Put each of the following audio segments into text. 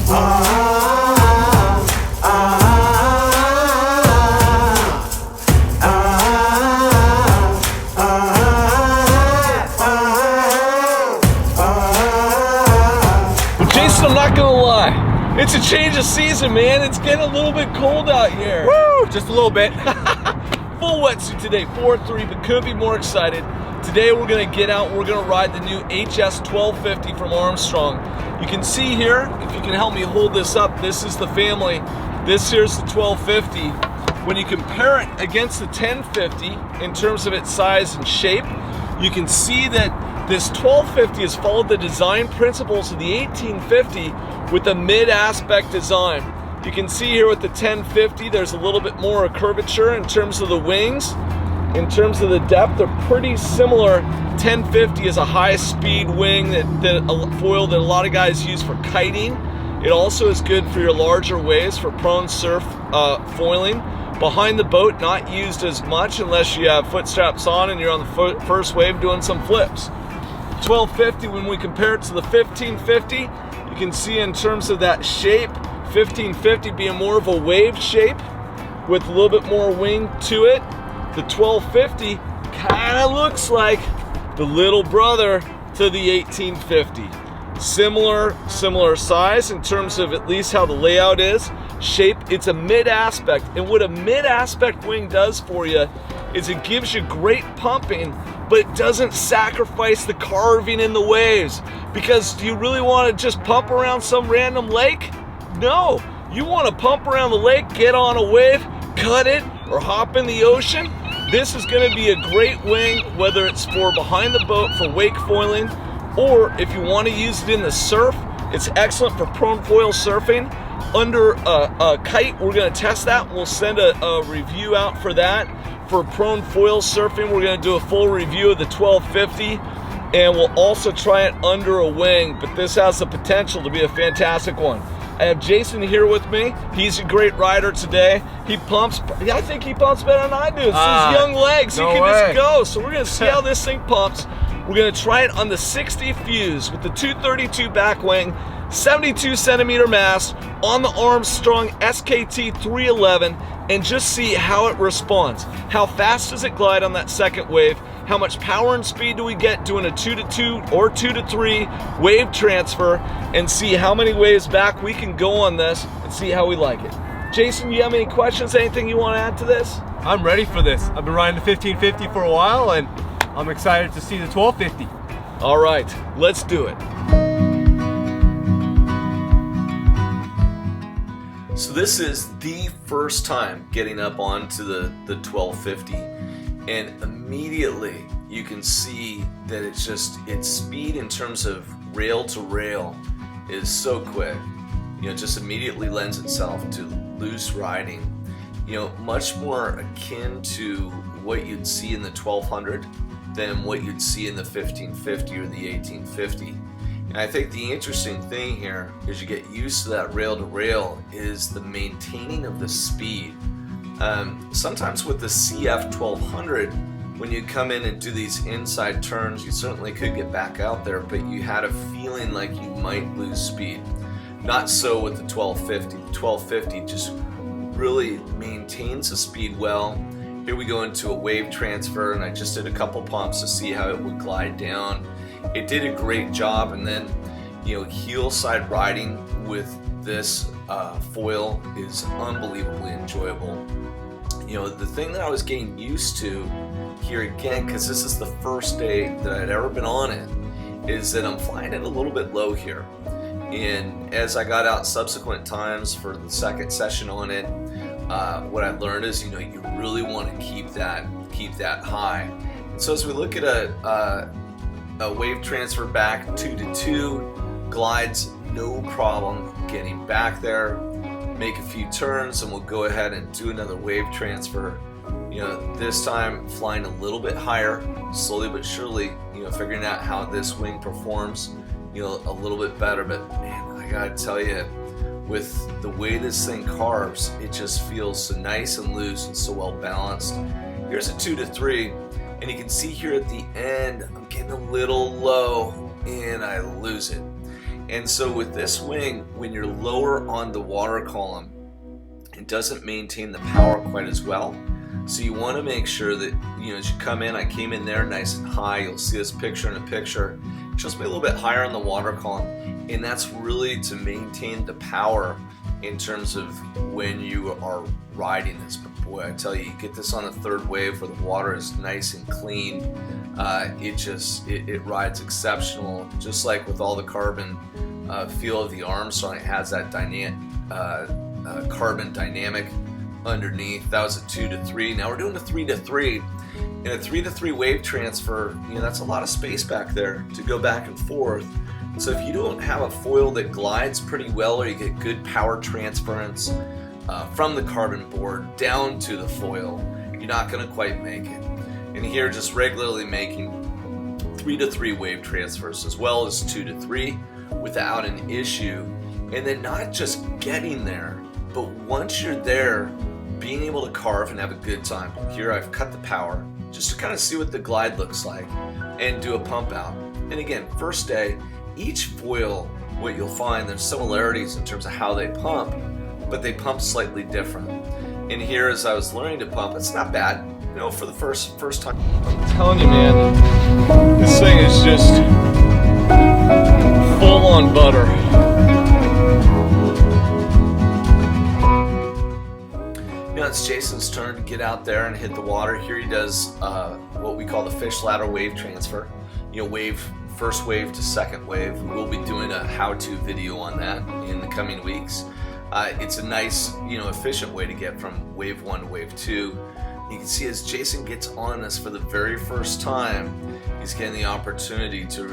Jason, I'm not gonna lie, it's a change of season, man. It's getting a little bit cold out here. Woo! Just a little bit. Full wetsuit today, 4-3, but couldn't be more excited. Today we're gonna get out, we're gonna ride the new HS1250 from Armstrong. You can see here, if you can help me hold this up, this is the family. This here's the 1250. When you compare it against the 1050 in terms of its size and shape, you can see that this 1250 has followed the design principles of the 1850 with a mid-aspect design. You can see here with the 1050, there's a little bit more curvature in terms of the wings. In terms of the depth, they're pretty similar. 1050 is a high-speed wing a foil that a lot of guys use for kiting. It also is good for your larger waves for prone surf foiling. Behind the boat, not used as much unless you have foot straps on and you're on the first wave doing some flips. 1250, when we compare it to the 1550, you can see in terms of that shape, 1550 being more of a wave shape with a little bit more wing to it. The 1250 kind of looks like the little brother to the 1850. Similar size in terms of at least how the layout is. Shape, it's a mid-aspect, and what a mid-aspect wing does for you is it gives you great pumping, but it doesn't sacrifice the carving in the waves. Because do you really want to just pump around some random lake? No, you want to pump around the lake, get on a wave, cut it, or hop in the ocean. This is going to be a great wing, whether it's for behind the boat for wake foiling, or if you want to use it in the surf, it's excellent for prone foil surfing. Under a kite, we're going to test that. We'll send a review out for that. For prone foil surfing, we're going to do a full review of the 1250, and we'll also try it under a wing, but this has the potential to be a fantastic one. I have Jason here with me. He's a great rider today. He pumps, I think he pumps better than I do. It's his young legs, no he can way. just go. So we're going to see how this thing pumps. We're going to try it on the 60 Fuse with the 232 back wing, 72 centimeter mast on the Armstrong SKT 311, and just see how it responds. How fast does it glide on that second wave? How much power and speed do we get doing a 2-to-2 or 2-to-3 wave transfer, and see how many waves back we can go on this and see how we like it. Jason, you have any questions, anything you want to add to this? I'm ready for this. I've been riding the 1550 for a while, and I'm excited to see the 1250. All right, let's do it. So this is the first time getting up onto the 1250, and immediately you can see that its speed in terms of rail to rail is so quick. You know, it just immediately lends itself to loose riding. You know, much more akin to what you'd see in the 1200 than what you'd see in the 1550 or the 1850. And I think the interesting thing here, as you get used to that rail to rail, is the maintaining of the speed. Sometimes with the CF 1200, when you come in and do these inside turns, you certainly could get back out there, but you had a feeling like you might lose speed. Not so with the 1250. The 1250 just really maintains the speed well. Here we go into a wave transfer, and I just did a couple pumps to see how it would glide down. It did a great job, and then, you know, heel side riding with this foil is unbelievably enjoyable. You know, the thing that I was getting used to here again, because this is the first day that I'd ever been on it, is that I'm flying it a little bit low here. And as I got out subsequent times for the second session on it, what I learned is, you know, you really want to keep that high. And so as we look at a wave transfer back 2-to-2, glides no problem getting back there, make a few turns, and we'll go ahead and do another wave transfer. You know, this time flying a little bit higher, slowly but surely, you know, figuring out how this wing performs, you know, a little bit better. But man, I gotta tell you, with the way this thing carves, it just feels so nice and loose and so well balanced. Here's a 2-to-3, and you can see here at the end, I'm getting a little low and I lose it. And so with this wing, when you're lower on the water column, it doesn't maintain the power quite as well. So you want to make sure that, as you come in, I came in there nice and high. You'll see this picture in a picture. Just be a little bit higher on the water column. And that's really to maintain the power in terms of when you are riding this. But boy, I tell you, you get this on a third wave where the water is nice and clean. It rides exceptional. Just like with all the carbon feel of the Armstrong, it has that carbon dynamic underneath. That was a 2 to 3. Now we're doing a 3 to 3. In a 3 to 3 wave transfer, that's a lot of space back there to go back and forth. So if you don't have a foil that glides pretty well, or you get good power transference from the carbon board down to the foil, you're not going to quite make it. And here, just regularly making 3 to 3 wave transfers as well as 2 to 3 without an issue. And then not just getting there, but once you're there, being able to carve and have a good time. Here I've cut the power just to kind of see what the glide looks like and do a pump out. And again, first day, each foil, what you'll find, there's similarities in terms of how they pump, but they pump slightly different. And here, as I was learning to pump, it's not bad, for the first time. I'm telling you, man, this thing is just full on butter. Now it's Jason's turn to get out there and hit the water. Here he does what we call the fish ladder wave transfer. First wave to second wave. We'll be doing a how-to video on that in the coming weeks. It's a nice, efficient way to get from wave 1 to wave 2. You can see as Jason gets on this for the very first time, he's getting the opportunity to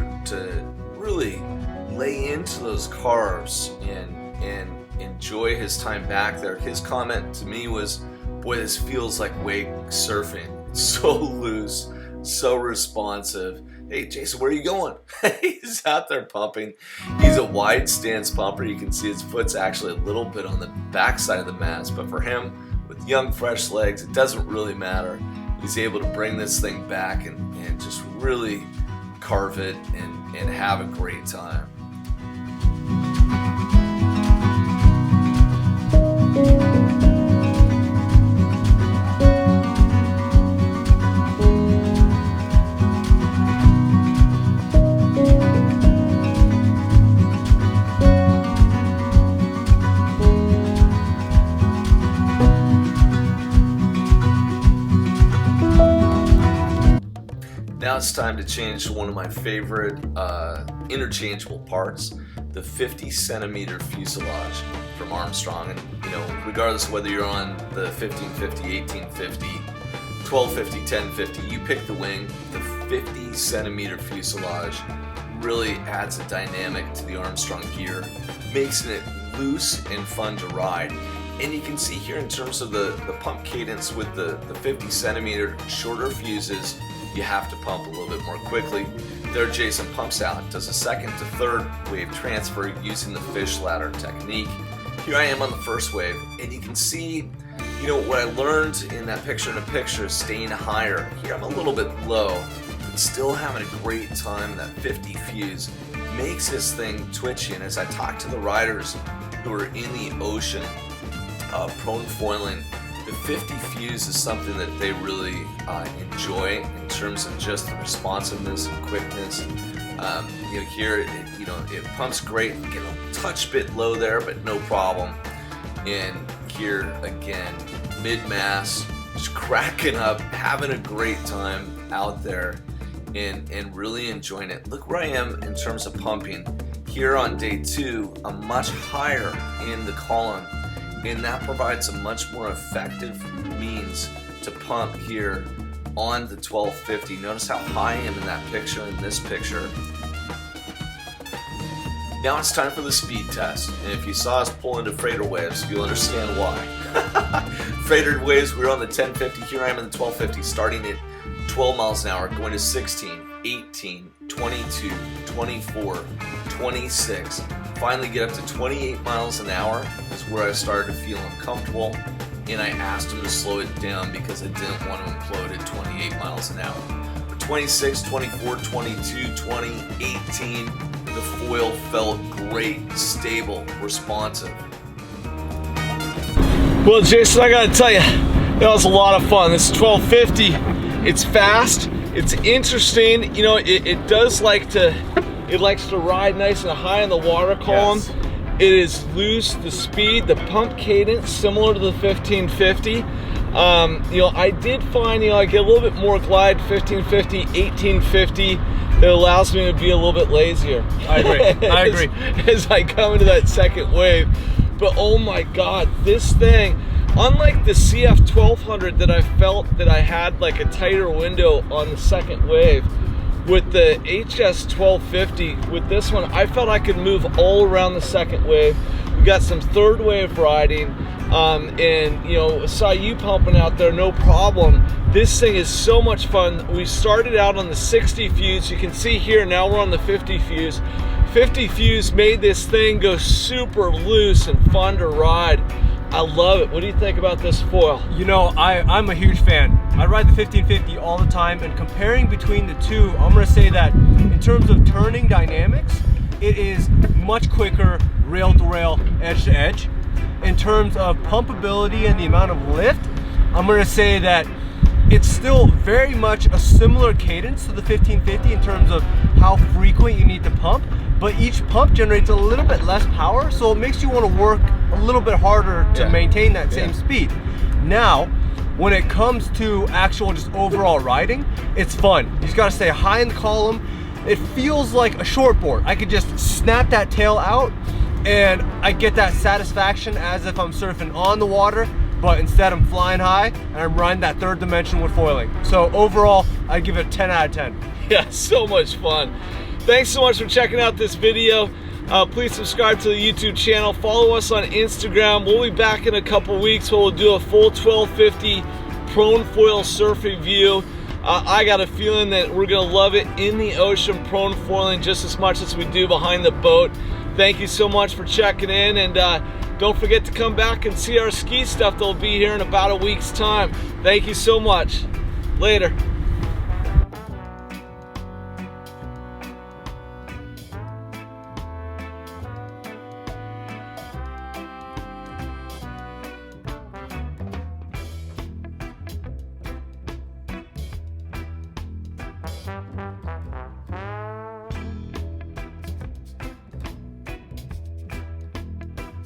really lay into those carves and enjoy his time back there. His comment to me was, boy, this feels like wake surfing. It's so loose, so responsive. Hey, Jason, where are you going? He's out there pumping. He's a wide stance pumper. You can see his foot's actually a little bit on the back side of the mast, but for him, with young, fresh legs, it doesn't really matter. He's able to bring this thing back and just really carve it and have a great time. Now it's time to change to one of my favorite interchangeable parts, the 50 centimeter fuselage from Armstrong. And regardless of whether you're on the 1550, 1850, 1250, 1050, you pick the wing, the 50 centimeter fuselage really adds a dynamic to the Armstrong gear, makes it loose and fun to ride. And you can see here in terms of the pump cadence with the 50 centimeter shorter fuses, you have to pump a little bit more quickly. There Jason pumps out, does a second to third wave transfer using the fish ladder technique. Here I am on the first wave, and you can see, what I learned in that picture-in-a-picture is staying higher. Here I'm a little bit low, but still having a great time. That 50 fuse makes this thing twitchy, and as I talk to the riders who are in the ocean prone foiling, the 50 fuse is something that they really enjoy in terms of just the responsiveness and quickness. Here it pumps great. Get a touch bit low there, but no problem. And here again, mid-mass, just cracking up, having a great time out there, and really enjoying it. Look where I am in terms of pumping. Here on day 2, I'm much higher in the column, and that provides a much more effective means to pump here on the 1250. Notice how high I am in that picture and this picture. Now it's time for the speed test, and if you saw us pull into freighter waves, you'll understand why. Freighter waves, we're on the 1050. Here I am in the 1250, starting at 12 miles an hour, going to 16, 18, 22, 24, 26. Finally get up to 28 miles an hour is where I started to feel uncomfortable, and I asked him to slow it down because I didn't want to implode at 28 miles an hour. But 26, 24, 22, 20, 18, The foil felt great, stable, responsive. Well, Jason, I gotta tell you, that was a lot of fun. This 1250, it's fast, it's interesting. You know, it does like to, it likes to ride nice and high in the water column. Yes. It is loose, the speed, the pump cadence, similar to the 1550. You know, I did find, you know, I get a little bit more glide 1550, 1850. That allows me to be a little bit lazier. I agree. I agree. As I come into that second wave. But oh my God, this thing, unlike the CF1200 that I felt that I had like a tighter window on the second wave, with the HS1250, with this one, I felt I could move all around the second wave. We got some third wave riding, and you know, saw you pumping out there, no problem. This thing is so much fun. We started out on the 60 fuse. You can see here, now we're on the 50 fuse. 50 fuse made this thing go super loose and fun to ride. I love it. What do you think about this foil? You know, I'm a huge fan. I ride the 1550 all the time, and comparing between the two, I'm gonna say that in terms of turning dynamics, it is much quicker rail to rail, edge to edge. In terms of pumpability and the amount of lift, I'm gonna say that it's still very much a similar cadence to the 1550 in terms of how frequent you need to pump, but each pump generates a little bit less power, so it makes you want to work a little bit harder to maintain that same speed. Now, when it comes to actual just overall riding, it's fun. You just gotta stay high in the column. It feels like a shortboard. I could just snap that tail out and I get that satisfaction as if I'm surfing on the water, but instead I'm flying high and I'm riding that third dimension with foiling. So overall, I give it a 10 out of 10. Yeah, so much fun. Thanks so much for checking out this video. Please subscribe to the YouTube channel. Follow us on Instagram. We'll be back in a couple weeks where we'll do a full 1250 prone foil surf review. I got a feeling that we're gonna love it in the ocean, prone foiling just as much as we do behind the boat. Thank you so much for checking in, and don't forget to come back and see our ski stuff that'll be here in about a week's time. Thank you so much. Later.